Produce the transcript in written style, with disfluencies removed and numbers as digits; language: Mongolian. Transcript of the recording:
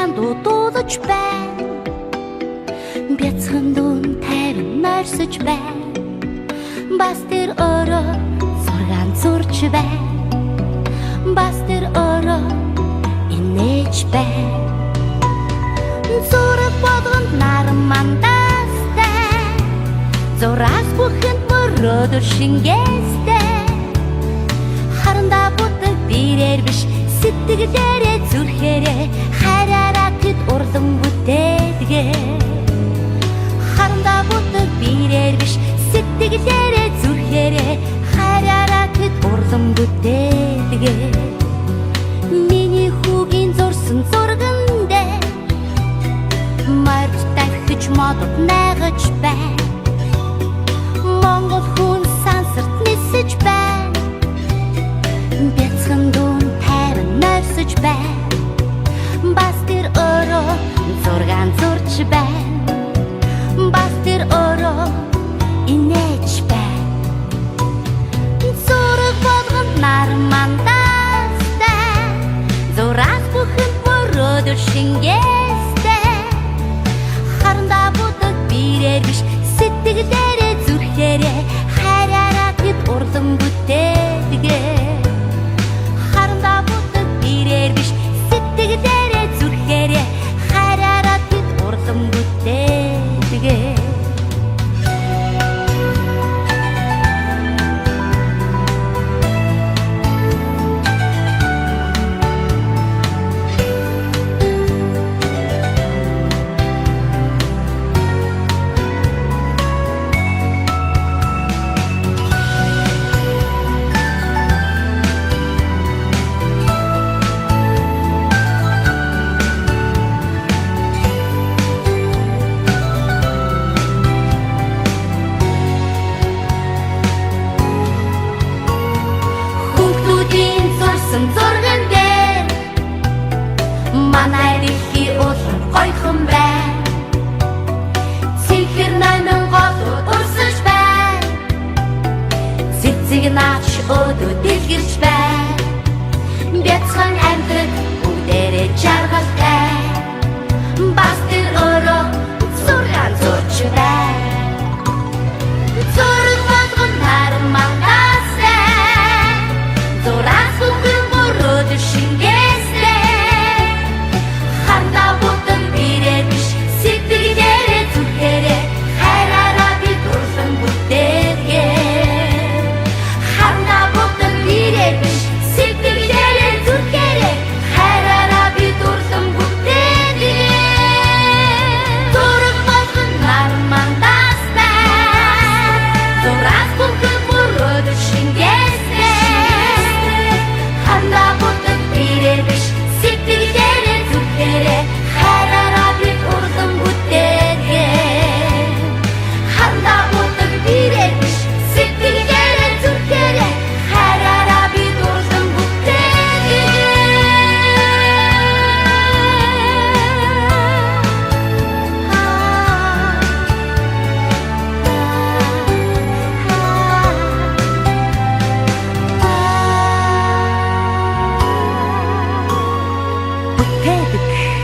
зургаан дуудаж байна. Бяцхан дүүн тайван морьсож байна. Бас тэр өөрөө зургаан зурж байна. Бас тэр өөрөө инээж байна. Зураг болгонд наран мандастай. Зураг бүхэнд мөрөөдөр шингээстэй. Харандаа бүдэг бирээр биш сэтгэлээрээ зүрхээрээ хараараа тэд урлан бүтээдгээ. Харандаа бүдэг бирээр биш сэтгэлээрээ зүрхээрээ хараараа тэд урлан бүтээдгээ. Миний хүүгийн зурсан зурган дээр марж дахиж модод найгаж байна. Монгол хүн сансарт нисэж байна. Бяцхан дүүн тайван морьсож байна. Бас тэр өөрөө зургаан зурж байна. Бас тэр өөрөө инээж байна. Зураг болгонд наран мандастай. Зураг бүхэнд мөрөөдөр шингээстэй. Харандаа бүдэг бирээр биш сэтгэлээрээ зүрхээрээ хараараа тэд урлан бүтээдгээ. Харандаа бүдэг бирээр биш сэтгэлээрээ зүрхээрээ хараараа тэд урлан бүтээдгээ. Зурган дээр манай дэлхий улам гойхон байна. Цэнхэр найман голууд урсаж байна. Цэцэг наач өдөө дэлгэрч байна. Бяцхан амьдрал бүгдээрээ жаргалтай. Бас тэр өөрөө зургаан зурж байна. Зураг болгон наран мандастай. Зураг бүхэн мөрөөдөр шингээстэй. Харандаа бүдэг бирээр биш сэтгэлээрээ зүрхээрээ хараараа бид урлан бүтээдгээ. Харандаа бүдэг бирээр биш сэтгэлээрээ зүрхээрээ хараараа бид урлан бүтээдгээ. Зураг болгон наран мандастай. Зураг бүхэн мөрөөдөр шингээстэй. Харандаа бүдэг бирээр биш сэтгэлээрээ зүрхээрээ хараараа бид урлан бүтээдгээ. Харандаа бүдэг бирээр биш сэтгэлээрээ зүрхээрээ хараараа бид урлан бүтээдгээ. Бүтээдэг.